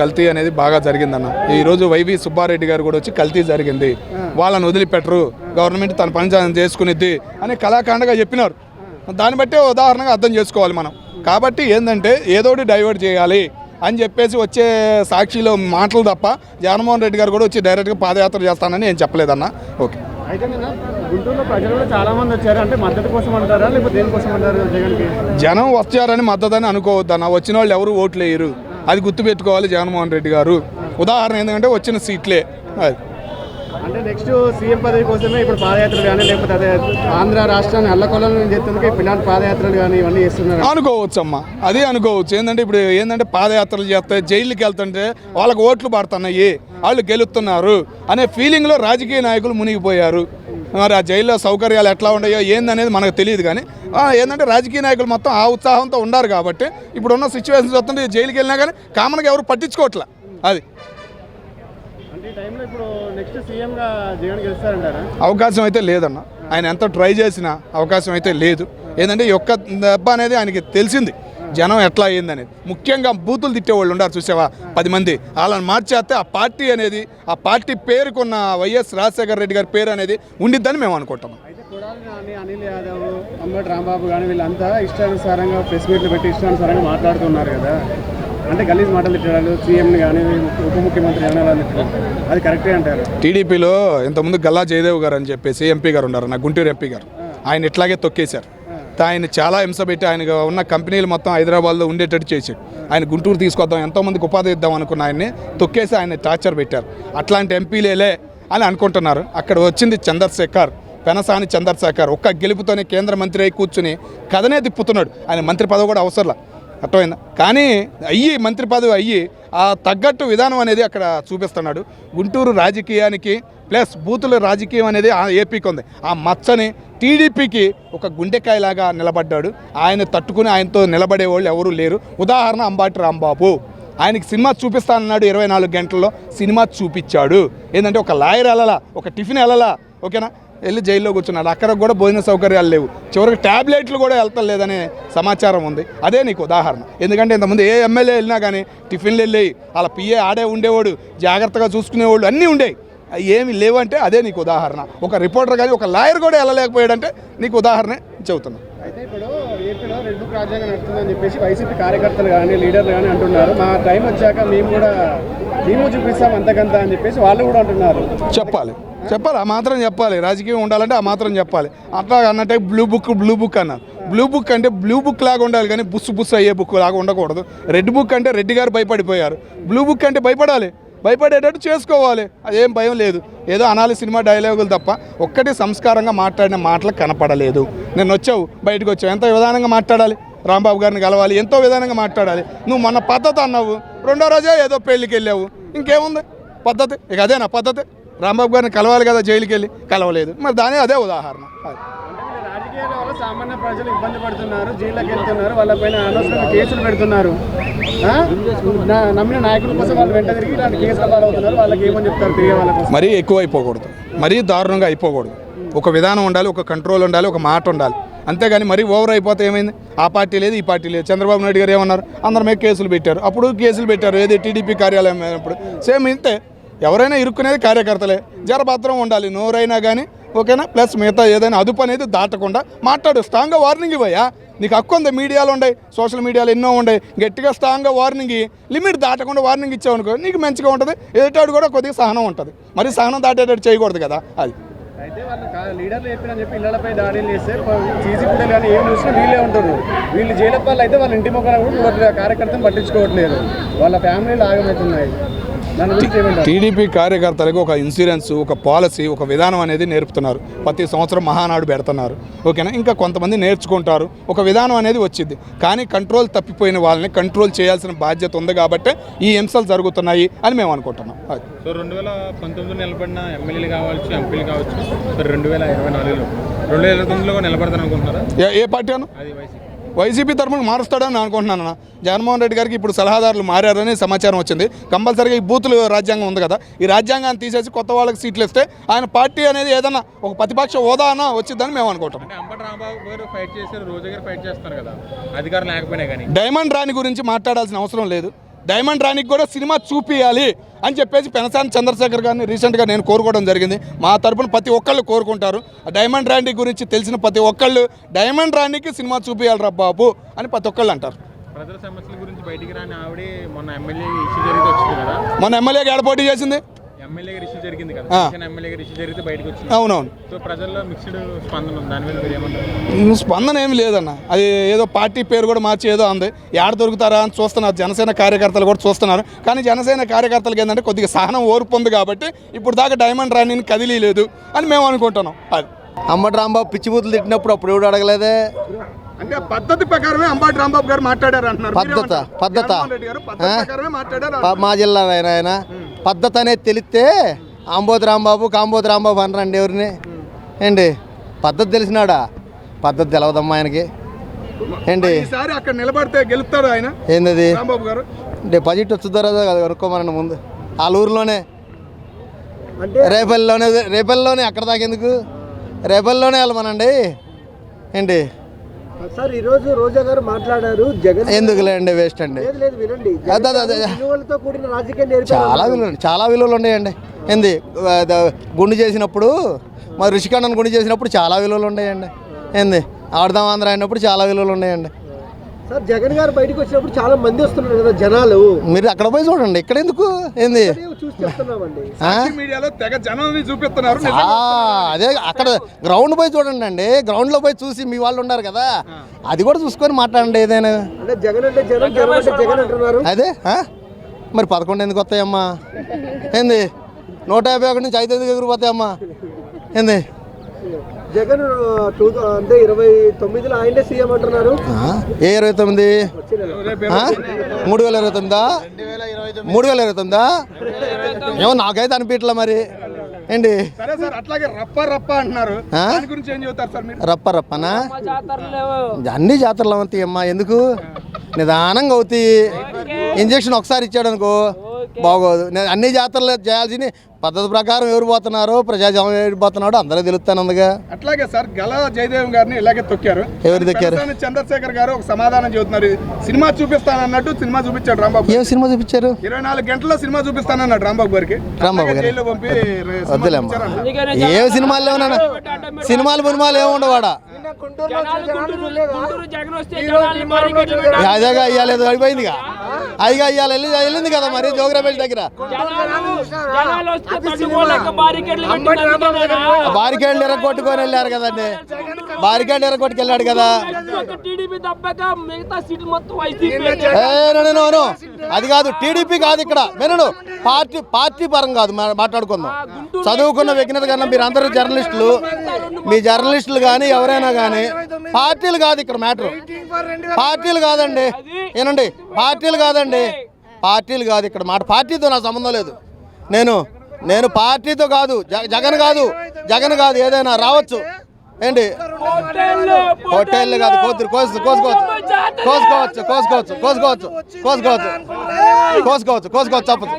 కల్తీ అనేది బాగా జరిగిందన్న. ఈరోజు వైవి సుబ్బారెడ్డి గారు కూడా వచ్చి కల్తీ జరిగింది, వాళ్ళని వదిలిపెట్టరు, గవర్నమెంట్ తన పని చేసుకునిద్ది అని కళాఖండగా చెప్పినారు. దాన్ని బట్టే ఉదాహరణగా అర్థం చేసుకోవాలి మనం. కాబట్టి ఏంటంటే ఏదోటి డైవర్ట్ చేయాలి అని చెప్పేసి వచ్చే సాక్షిలో మాటలు తప్ప జగన్మోహన్ రెడ్డి గారు కూడా వచ్చి డైరెక్ట్గా పాదయాత్ర చేస్తానని ఏం చెప్పలేదన్న. ఓకే. అయితే గుంటూరులో ప్రజలు కూడా చాలా మంది వచ్చారు. అంటే మద్దతు కోసం అంటారా లేకపోతే దేనికోసం అంటారు? జగన్కి జనం వచ్చారని మద్దతు అని అనుకోవద్దన్న. వచ్చిన వాళ్ళు ఎవరు ఓట్లు వేయరు, అది గుర్తుపెట్టుకోవాలి జగన్మోహన్ రెడ్డి గారు. ఉదాహరణ ఏంటంటే వచ్చిన సీట్లే అది. అంటే నెక్స్ట్ సీఎం పదవి కోసమే ఇప్పుడు పాదయాత్రలు కానీ లేకపోతే అదే ఆంధ్ర రాష్ట్రాన్ని అల్లకొల్లం చేస్తుందికే ఇలాంటి పాదయాత్రలు కానీ ఇవన్నీ చేస్తున్నారు అనుకోవచ్చు అమ్మా. అది అనుకోవచ్చు. ఏంటంటే ఇప్పుడు ఏంటంటే పాదయాత్రలు చేస్తే జైలుకి వెళ్తుంటే వాళ్ళకి ఓట్లు పడుతున్నాయి, వాళ్ళు గెలుస్తున్నారు అనే ఫీలింగ్లో రాజకీయ నాయకులు మునిగిపోయారు. మరి ఆ జైల్లో సౌకర్యాలు ఎట్లా ఉన్నాయో ఏందనేది మనకు తెలియదు. కానీ ఏంటంటే రాజకీయ నాయకులు మొత్తం ఆ ఉత్సాహంతో ఉన్నారు కాబట్టి ఇప్పుడున్న సిచ్యువేషన్స్ వస్తుంటే జైలుకి వెళ్ళినా కానీ కామన్గా ఎవరు పట్టించుకోవట్లే. అది అవకాశం అయితే లేదన్న. ఆయన ఎంత ట్రై చేసినా అవకాశం అయితే లేదు. ఏంటంటే ఒక్క దెబ్బ అనేది ఆయనకి తెలిసింది జనం ఎట్లా అయ్యిందనేది. ముఖ్యంగా బూతులు తిట్టేవాళ్ళు ఉన్నారు చూసావా 10 మంది, వాళ్ళని మార్చేస్తే ఆ పార్టీ అనేది, ఆ పార్టీ పేరుకున్న వైఎస్ రాజశేఖర రెడ్డి గారి పేరు అనేది ఉండిద్దని మేము అనుకుంటున్నాం. అనిల్ యాదవ్, అంబటి రాంబాబు కానీ వీళ్ళంతా ఇష్టానుసారంగా ప్రెస్ మీట్లు పెట్టి ఇష్టానుసారంగా మాట్లాడుతున్నారు కదా. అంటే గలీజ్ మాటలు తిట్టడాలు సీఎంని కానీ ఉప ముఖ్యమంత్రి కానీ అది కరెక్టే అంటారు. టీడీపీలో ఇంతకుముందు గల్లా జయదేవ్ గారు అని చెప్పేసి ఎంపీ గారు ఉన్నారు, నా గుంటూరు ఎంపీ గారు. ఆయన ఇట్లాగే తొక్కేశారు. ఆయన చాలా హింస పెట్టి ఆయన ఉన్న కంపెనీలు మొత్తం హైదరాబాద్లో ఉండేటట్టు చేశాడు. ఆయన గుంటూరు తీసుకొద్దాం, ఎంతోమందికి ఉపాధి ఇద్దాం అనుకున్న ఆయన్ని తొక్కేసి ఆయన టార్చర్ పెట్టారు. అట్లాంటి ఎంపీలేలే అని అనుకుంటున్నారు. అక్కడ వచ్చింది చంద్రశేఖర్, పెనసాని చంద్రశేఖర్. ఒక్క గెలుపుతోనే కేంద్ర మంత్రి అయి కూర్చుని కథనే తిప్పుతున్నాడు. ఆయన మంత్రి పదవి కూడా అవసరంలా, అర్థమైందా? కానీ మంత్రి పదవి అయ్యి ఆ తగ్గట్టు విధానం అనేది అక్కడ చూపిస్తున్నాడు. గుంటూరు రాజకీయానికి ప్లస్ బూతుల రాజకీయం అనేది ఏపీకి ఉంది. ఆ మచ్చని టీడీపీకి ఒక గుండెకాయలాగా నిలబడ్డాడు. ఆయన తట్టుకుని ఆయనతో నిలబడే వాళ్ళు ఎవరూ లేరు. ఉదాహరణ అంబటి రాంబాబు. ఆయనకి సినిమా చూపిస్తానన్నాడు, 24 గంటల్లో సినిమా చూపించాడు. ఏంటంటే ఒక లాయర్ వెళ్ళాలా, ఒక టిఫిన్ వెళ్ళాలా, ఓకేనా, వెళ్ళి జైల్లో కూర్చున్నాడు. అక్కడ కూడా భోజన సౌకర్యాలు లేవు, చివరికి ట్యాబ్లెట్లు కూడా వెళ్తలేదనే సమాచారం ఉంది. అదే నీకు ఉదాహరణ. ఎందుకంటే ఇంతకుముందు ఏ ఎమ్మెల్యే వెళ్ళినా కానీ టిఫిన్లు వెళ్ళేవి, వాళ్ళ పిఏ ఆడే ఉండేవాడు, జాగ్రత్తగా చూసుకునేవాళ్ళు, అన్నీ ఉండేవి. ఏమి లేవంటే అదే నీకు ఉదాహరణ. ఒక రిపోర్టర్ కానీ ఒక లాయర్ కూడా వెళ్ళలేకపోయాడంటే నీకు ఉదాహరణ చెబుతున్నా. అయితే ఇప్పుడు ఏపీలో రెడ్ బుక్ రాజ్యాంగం నడుతుందని చెప్పేసి వైసీపీ కార్యకర్తలు కానీ లీడర్లు కానీ అంటున్నారు. మా టైం వచ్చాక మేము చూపిస్తాం అంతకంత అని చెప్పేసి వాళ్ళు కూడా అంటున్నారు. చెప్పాలి ఆ మాత్రం చెప్పాలి. రాజకీయం ఉండాలంటే ఆ మాత్రం చెప్పాలి. అట్లా అన్నట్టే బ్లూ బుక్ అన్నారు. బ్లూ బుక్ అంటే బ్లూ బుక్ లాగా ఉండాలి కానీ బుస్సు అయ్యే బుక్ లాగా ఉండకూడదు. రెడ్ బుక్ అంటే రెడ్డి గారు భయపడిపోయారు. బ్లూ బుక్ అంటే భయపడేటట్టు చేసుకోవాలి. అదేం భయం లేదు. ఏదో అనాలి సినిమా డైలాగులు తప్ప ఒక్కటి సంస్కారంగా మాట్లాడిన మాటలు కనపడలేదు. నేను వచ్చావు, బయటకు వచ్చావు, ఎంతో విధానంగా మాట్లాడాలి. రాంబాబు గారిని కలవాలి, ఎంతో విధానంగా మాట్లాడాలి. నువ్వు మొన్న పద్ధతి అన్నావు, 2వ రోజే ఏదో పెళ్ళికి వెళ్ళావు. ఇంకేముంది పద్ధతి? ఇక అదేనా పద్ధతి? రాంబాబు గారిని కలవాలి కదా, జైలుకి వెళ్ళి కలవలేదు. మరి దాని అదే ఉదాహరణ. రాజకీయాల వల్ల సామాన్య ప్రజలు ఇబ్బంది పడుతున్నారు, జైల్లోకి వెళ్తున్నారు, వాళ్ళపైన అనవసరంగా కేసులు పెడుతున్నారు. నమ్మిన నాయకుల కోసం వాళ్ళు వెంట తిరిగి ఇలాంటి కేసులు పాలవుతున్నారు. వాళ్ళకి ఏమని చెప్తారు తిరిగే వాళ్ళ కోసం? మరీ ఎక్కువ అయిపోకూడదు, మరీ దారుణంగా అయిపోకూడదు. ఒక విధానం ఉండాలి, ఒక కంట్రోల్ ఉండాలి, ఒక మాట ఉండాలి. అంతేగాని మరీ ఓవర్ అయిపోతే ఏమైంది? ఆ పార్టీ లేదు, ఈ పార్టీ లేదు. చంద్రబాబు నాయుడు గారు ఏమన్నారు? అందరి మీద కేసులు పెట్టారు. అప్పుడు కేసులు పెట్టారు ఏది టీడీపీ కార్యాలయం అయినప్పుడు. సేమ్ ఇంతే, ఎవరైనా ఇరుక్కునేది కార్యకర్తలే. జరభద్రం ఉండాలి నోరైనా కానీ, ఓకేనా. ప్లస్ మిగతా ఏదైనా అదుపు అనేది దాటకుండా మాట్లాడు. స్ట్రాంగ్గా వార్నింగ్ ఇవ్వయా, నీకు హక్కు ఉంది. మీడియాలో ఉండే, సోషల్ మీడియాలో ఎన్నో ఉండే. గట్టిగా స్ట్రాంగ్గా వార్నింగ్, లిమిట్ దాటకుండా వార్నింగ్ ఇచ్చావనుకో నీకు మంచిగా ఉంటుంది. ఎదుటాడు కూడా కొద్దిగా సహనం ఉంటుంది. మరి సహనం దాటేటట్టు చేయకూడదు కదా. అది అయితే వాళ్ళు లీడర్లు చెప్పినని చెప్పి ఇళ్లపై దాడులు చేస్తే సీసీ ఫుటేజ్ కానీ ఏం చూసినా వీళ్ళే ఉంటారు. వీళ్ళు జైలు పాలు అయితే వాళ్ళ ఇంటి మొక్కలు కూడా కార్యకర్తలు పట్టించుకోవట్లేదు. వాళ్ళ ఫ్యామిలీలు ఆగమవుతున్నాయి. టీడీపీ కార్యకర్తలకు ఒక ఇన్సూరెన్స్, ఒక పాలసీ, ఒక విధానం అనేది నేర్పుతున్నారు. ప్రతి సంవత్సరం మహానాడు పెడుతున్నారు, ఓకేనా. ఇంకా కొంతమంది నేర్చుకుంటారు, ఒక విధానం అనేది వచ్చింది. కానీ కంట్రోల్ తప్పిపోయిన వాళ్ళని కంట్రోల్ చేయాల్సిన బాధ్యత ఉంది కాబట్టి ఈ హింసలు జరుగుతున్నాయి అని మేము అనుకుంటున్నాం. సో 2019 నిలబడిన ఎమ్మెల్యేలు కావచ్చు, ఎంపీలు కావచ్చు, 2024లో 2029లో నిలబడతాను అనుకుంటున్నారా? ఏ పార్టీ అను? వైసీపీ తరఫున మారుస్తాడని అనుకుంటున్నాను. జగన్మోహన్ రెడ్డి గారికి ఇప్పుడు సలహాదారులు మారారని సమాచారం వచ్చింది. కంపల్సరీగా ఈ బూతులు రాజ్యాంగం ఉంది కదా, ఈ రాజ్యాంగాన్ని తీసేసి కొత్త వాళ్ళకి సీట్లు ఇస్తే ఆయన పార్టీ అనేది ఏదన్నా ఒక ప్రతిపక్ష హోదా అన్న వచ్చిందని మేము అనుకుంటాం. డైమండ్ రాణి గురించి మాట్లాడాల్సిన అవసరం లేదు. డైమండ్ రాణికి కూడా సినిమా చూపియాలి అని చెప్పేసి పెనసాని చంద్రశేఖర్ గారిని రీసెంట్గా నేను కోరుకోవడం జరిగింది. మా తరపున ప్రతి ఒక్కళ్ళు కోరుకుంటారు. డైమండ్ రాణి గురించి తెలిసిన ప్రతి ఒక్కళ్ళు డైమండ్ రాణికి సినిమా చూపియాలిరా బాబు అని ప్రతి ఒక్కళ్ళు అంటారు. ప్రజల సమస్యల గురించి బయటికి రాని ఆవిడే మొన్న ఎమ్మెల్యే ఇష్యూ జరిగితే వచ్చింది కదా, మన ఎమ్మెల్యేగా ఏడ పోటీ చేసింది, ఎమ్మెల్యేగా ఇష్యూ జరిగింది కదా, ఎమ్మెల్యేగా ఇష్యూ జరిగితే బయటకు వచ్చింది. అవునవును. సో ప్రజల్లో మిక్స్డ్ స్పందన ఉంది, దాని మీద మీరు ఏమంటారు? స్పందన ఏమి లేదన్న. అది ఏదో పార్టీ పేరు కూడా మార్చి ఏదో అంది. ఏడ దొరుకుతారా అని చూస్తున్నారు జనసేన కార్యకర్తలు కూడా చూస్తున్నారు. కానీ జనసేన కార్యకర్తలకు ఏంటంటే కొద్దిగా సహనం ఓర్పు ఉంది కాబట్టి ఇప్పుడు దాకా డైమండ్ రాణిని కదిలీలేదు అని మేము అనుకుంటున్నాం. అది అంబటి రాంబాబు పిచ్చి బూతులు తిట్టినప్పుడు అప్పుడు ఎవడు అడగలేదే. అంటే పద్ధతి ప్రకారమే అంబటి రాంబాబు గారు మాట్లాడారు అంటున్నారు. పద్ధత మా జిల్లా ఆయన పద్ధతి అనేది తెలిస్తే అంబోతి రాంబాబు కాంబోతి రాంబాబు అనరండి ఎవరిని ఏంటి. పద్ధతి తెలిసినాడా? పద్ధతి తెలవదమ్మా ఆయనకి ఏంటి. ఈసారి అక్కడ నిలబడితే గెలుస్తాడు ఆయన. ఏంది రాంబాబు గారు డిపాజిట్ వచ్చుద్దో రాదో కదా కనుక్కోమనండి ముందు. వాళ్ళ ఊరిలోనే రేపల్లిలోనే అక్కడ దాకా ఎందుకు, రేపల్లిలోనే వెళ్ళమనండి ఏంటి. సార్ ఈరోజు రోజా గారు మాట్లాడారు, జగన్ ఎందుకులేండి వేస్ట్ అండి. వినండి, విలువలతో కూడిన రాజకీయం చాలా విలువలు ఉన్నాయండి. ఏంది గుండు చేసినప్పుడు మరి ఋషికండన్ గుండు చేసినప్పుడు చాలా విలువలు ఉన్నాయండి. ఏంది ఆడదాం ఆంధ్ర అయినప్పుడు చాలా విలువలు ఉన్నాయండి. సార్ జగన్ గారు బయటకు వచ్చినప్పుడు చాలా మంది వస్తున్నారు కదా జనాలు, మీరు అక్కడ పోయి చూడండి, ఇక్కడ ఎందుకు ఏంది చూసి చెప్తున్నామండి. మీడియాలో తెగ జనాన్ని చూపిస్తున్నారు. అదే అక్కడ గ్రౌండ్ పోయి చూడండి అండి. గ్రౌండ్ లో పోయి చూసి మీ వాళ్ళు ఉన్నారు కదా, అది కూడా చూసుకొని మాట్లాడండి ఏదైనా. అంటే జగన్ అంటే జనం, జనం అంటే జగన్ అంటున్నారు. అదే మరి 11 ఎందుకు వస్తాయమ్మా ఏంది, 151 నుంచి 5 ఎందుకు ఎగిరిపోతాయమ్మా ఏంది. జగన్ అంటే 29లో ఆయనే సీఎం అంటున్నారు. ఏ 29? 3029 3029 ఏమో నాకైతే అనిపించలే మరి ఏంటి. రప్ప రప్పనా అన్ని జాతరలు అవుతాయి అమ్మా. ఎందుకు నిదానంగా అవుతాయి. ఇంజక్షన్ ఒకసారి ఇచ్చాడు అనుకో బాగోదు. నేను అన్ని జాతరలు చేయాల్సింది పద్ధతి ప్రకారం ఎవరు పోతున్నారో ప్రజాజనం ఎవరు పోతున్నాడో అందరూ తెలుస్తాను అందుగా. అట్లాగే సార్ గలా జయదేవ్ గారిని ఇలాగే తొక్కారు. ఎవరు తొక్కారు? చంద్రశేఖర్ గారు ఒక సమాధానం చెబుతున్నారు. సినిమా చూపిస్తానన్నట్టు సినిమా చూపించాడు రాంబాబు. ఏం సినిమా చూపించారు? 24 గంటల్లో సినిమా చూపిస్తానన్నాడు రాంబాబు గారికి. రాంబాబు గారు పంపి వద్దులేమ్మా. ఏ సినిమాలు ఏమన్నా సినిమాలు పునిమాలు ఏముండవాడా అదేగా అయ్యాలేదు అయిపోయిందిగా. అదిగా అయ్యాలి వెళ్ళింది కదా మరి జోగ్రఫీ దగ్గర బారికేడ్లు ఎరగొట్టుకొని వెళ్ళారు కదండి. బారికేడ్లు ఎరగొట్టుకు వెళ్ళాడు కదా. అది కాదు టీడీపీ కాదు ఇక్కడ వినడు. పార్టీ పరం కాదు మాట్లాడుకుందాం. చదువుకున్న వ్యక్తిగత కన్నా మీరు అందరూ జర్నలిస్టులు, మీ జర్నలిస్టులు కానీ ఎవరైనా కానీ పార్టీలు కాదు ఇక్కడ మ్యాటర్. పార్టీలు కాదండి ఏనండి, పార్టీలు కాదండి, పార్టీలు కాదు ఇక్కడ మాట. పార్టీతో నా సంబంధం లేదు. నేను పార్టీతో కాదు, జగన్ కాదు ఏదైనా రావచ్చు ఏంటి. హోటల్ కాదు కోసుకోవచ్చు తప్పదు.